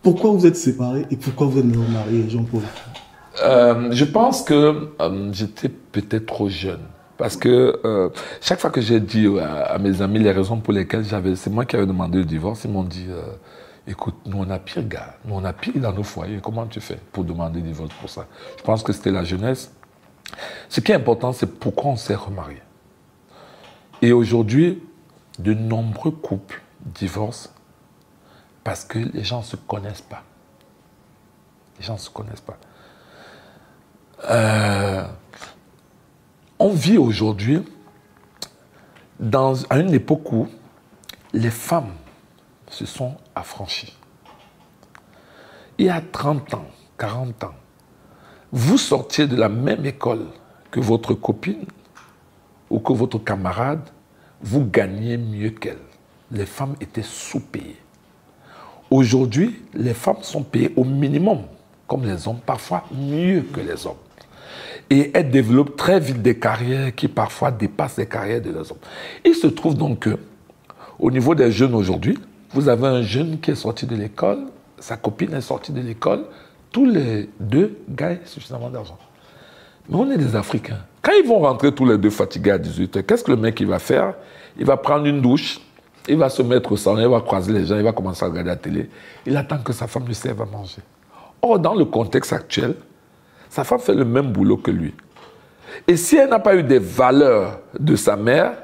Pourquoi vous êtes séparés et pourquoi vous êtes mariés, Jean-Paul? Je pense que j'étais peut-être trop jeune. Parce que chaque fois que j'ai dit à mes amis les raisons pour lesquelles c'est moi qui avais demandé le divorce, ils m'ont dit, écoute, nous on a pire, gars, nous on a pire dans nos foyers, comment tu fais pour demander le divorce pour ça? Je pense que c'était la jeunesse. Ce qui est important, c'est pourquoi on s'est remarié. Et aujourd'hui, de nombreux couples divorcent parce que les gens ne se connaissent pas. Les gens ne se connaissent pas. On vit aujourd'hui à une époque où les femmes se sont affranchies. Il y a 30 ans, 40 ans, vous sortiez de la même école que votre copine ou que votre camarade, vous gagnez mieux qu'elle. Les femmes étaient sous-payées. Aujourd'hui, les femmes sont payées au minimum, comme les hommes, parfois mieux que les hommes. Et elles développent très vite des carrières qui parfois dépassent les carrières de les hommes. Il se trouve donc que, au niveau des jeunes aujourd'hui, vous avez un jeune qui est sorti de l'école, sa copine est sortie de l'école, tous les deux gagnent suffisamment d'argent. Mais on est des Africains. Quand ils vont rentrer tous les deux fatigués à 18 h, qu'est-ce que le mec il va faire? Il va prendre une douche, il va se mettre au salon, il va croiser les gens, il va commencer à regarder la télé. Il attend que sa femme lui serve à manger. Or, dans le contexte actuel, sa femme fait le même boulot que lui. Et si elle n'a pas eu des valeurs de sa mère,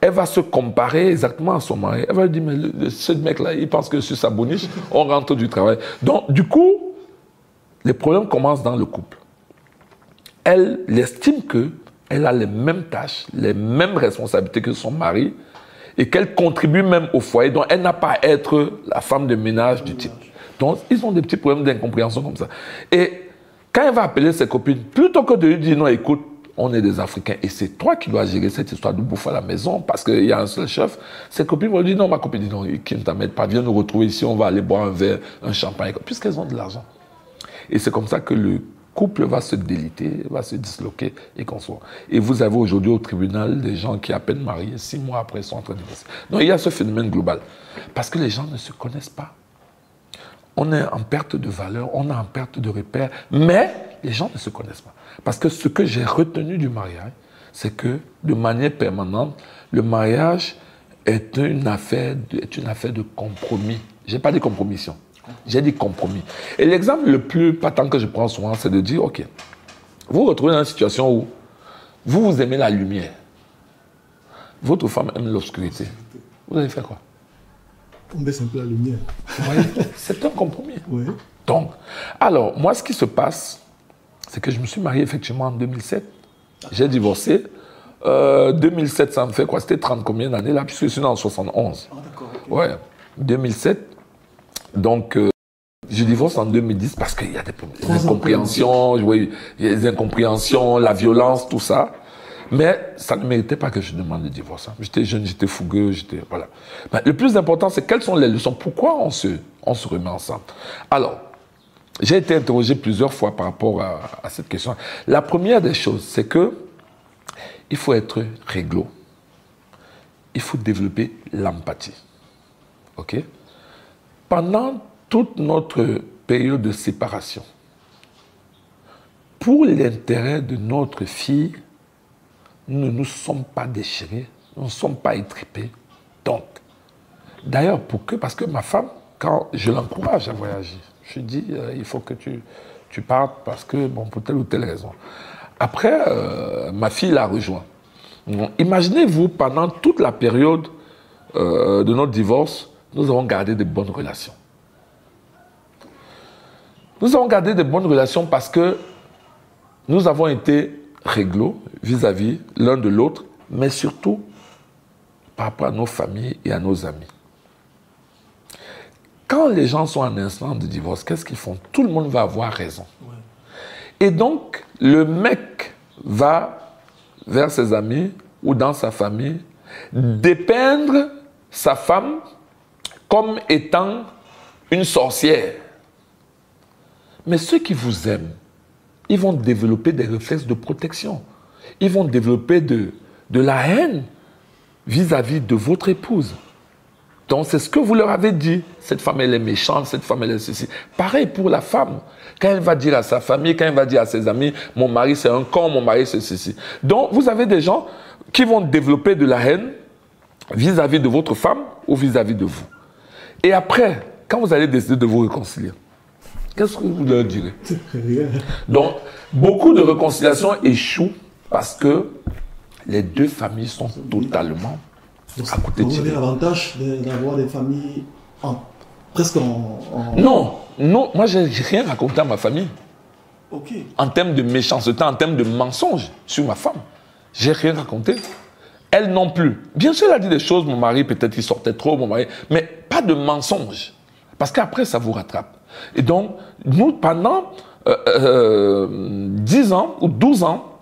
elle va se comparer exactement à son mari. Elle va lui dire, mais ce mec-là, il pense que sur sa boniche, on rentre du travail. Donc, du coup, les problèmes commencent dans le couple. Elle estime qu'elle a les mêmes tâches, les mêmes responsabilités que son mari et qu'elle contribue même au foyer. Donc, elle n'a pas à être la femme de ménage du type. Donc, ils ont des petits problèmes d'incompréhension comme ça. Et quand elle va appeler ses copines, plutôt que de lui dire, non, écoute, on est des Africains et c'est toi qui dois gérer cette histoire de bouffe à la maison parce qu'il y a un seul chef, ses copines vont lui dire, non, ma copine dit, non, qui ne t'amène pas, viens nous retrouver ici, on va aller boire un verre, un champagne, puisqu'elles ont de l'argent. Et c'est comme ça que le couple va se déliter, va se disloquer et qu'on soit. Et vous avez aujourd'hui au tribunal des gens qui, à peine mariés, 6 mois après, sont en train de divorcer. Donc il y a ce phénomène global. Parce que les gens ne se connaissent pas. On est en perte de valeur, on est en perte de repères, mais les gens ne se connaissent pas. Parce que ce que j'ai retenu du mariage, c'est que de manière permanente, le mariage est une affaire de compromis. Je n'ai pas dit compromission, j'ai dit compromis. Et l'exemple le plus patent que je prends souvent, c'est de dire, ok, vous vous retrouvez dans une situation où vous aimez la lumière, votre femme aime l'obscurité. Vous allez faire quoi? On baisse un peu la lumière. Oui, c'est un compromis. Oui. Donc, alors, moi, ce qui se passe, c'est que je me suis marié effectivement en 2007. J'ai divorcé. 2007, ça me fait quoi? C'était 30 combien d'années là? Puisque je suis né en 71. Ah, d'accord. Okay. Ouais, 2007. Donc, je divorce en 2010 parce qu'il y a des incompréhensions, oui, il y a des incompréhensions, la violence, tout ça. Mais ça ne méritait pas que je demande le divorce. J'étais jeune, j'étais fougueux, voilà. Mais le plus important, c'est quelles sont les leçons? Pourquoi on se remet ensemble? Alors, j'ai été interrogé plusieurs fois par rapport à cette question. La première des choses, c'est que il faut être réglo. Il faut développer l'empathie. OK? Pendant toute notre période de séparation, pour l'intérêt de notre fille, nous ne nous sommes pas déchirés, nous ne sommes pas étripés. Donc, d'ailleurs, parce que ma femme, quand je l'encourage à voyager, je dis, il faut que tu partes parce que, bon, pour telle ou telle raison. Après, ma fille l'a rejoint. Imaginez-vous, pendant toute la période de notre divorce, nous avons gardé de bonnes relations. Nous avons gardé de bonnes relations parce que nous avons été réglo vis-à-vis l'un de l'autre, mais surtout par rapport à nos familles et à nos amis. Quand les gens sont en instant de divorce, qu'est-ce qu'ils font? Tout le monde va avoir raison. Ouais. Et donc, le mec va vers ses amis ou dans sa famille dépeindre sa femme comme étant une sorcière. Mais ceux qui vous aiment, ils vont développer des réflexes de protection. Ils vont développer de la haine vis-à-vis de votre épouse. Donc, c'est ce que vous leur avez dit. Cette femme, elle est méchante, cette femme, elle est ceci. Pareil pour la femme. Quand elle va dire à sa famille, quand elle va dire à ses amis, mon mari, c'est un con, mon mari, c'est ceci. Donc, vous avez des gens qui vont développer de la haine vis-à-vis de votre femme ou vis-à-vis de vous. Et après, quand vous allez décider de vous réconcilier, qu'est-ce que vous leur direz? Donc, beaucoup de réconciliations échouent parce que les deux familles sont totalement à côté de vous avez tirées. l'avantage d'avoir des familles presque en... Non, non, moi, je n'ai rien raconté à ma famille. Ok. En termes de méchanceté, en termes de mensonges sur ma femme. J'ai rien raconté. Elle non plus. Bien sûr, elle a dit des choses, mon mari, peut-être qu'il sortait trop, mon mari, mais pas de mensonges. Parce qu'après, ça vous rattrape. Et donc, nous, pendant 10 ans ou 12 ans,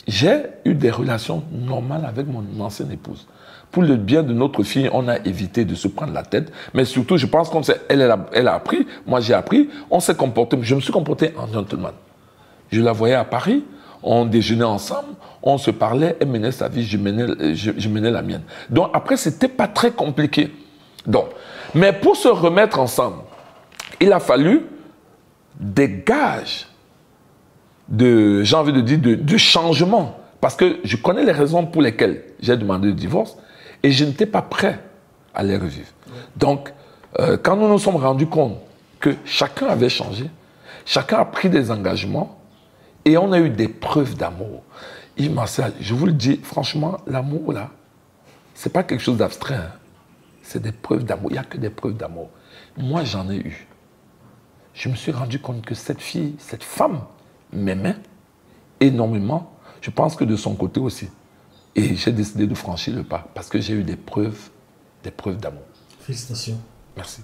j'ai eu des relations normales avec mon ancienne épouse. Pour le bien de notre fille, on a évité de se prendre la tête. Mais surtout, je pense qu'elle a appris, moi j'ai appris, on s'est comporté, je me suis comporté en gentleman. Je la voyais à Paris, on déjeunait ensemble, on se parlait, elle menait sa vie, je menais la mienne. Donc après, c'était pas très compliqué. Donc, mais pour se remettre ensemble, il a fallu des gages de, j'ai envie de dire, de changement. Parce que je connais les raisons pour lesquelles j'ai demandé le divorce et je n'étais pas prêt à les revivre. Donc, quand nous nous sommes rendus compte que chacun avait changé, chacun a pris des engagements et on a eu des preuves d'amour. Yves Martial, je vous le dis, franchement, l'amour, là, c'est pas quelque chose d'abstrait. Hein. C'est des preuves d'amour. Il n'y a que des preuves d'amour. Moi, j'en ai eu. Je me suis rendu compte que cette fille, cette femme, m'aimait énormément. Je pense que de son côté aussi. Et j'ai décidé de franchir le pas parce que j'ai eu des preuves d'amour. Félicitations. Merci.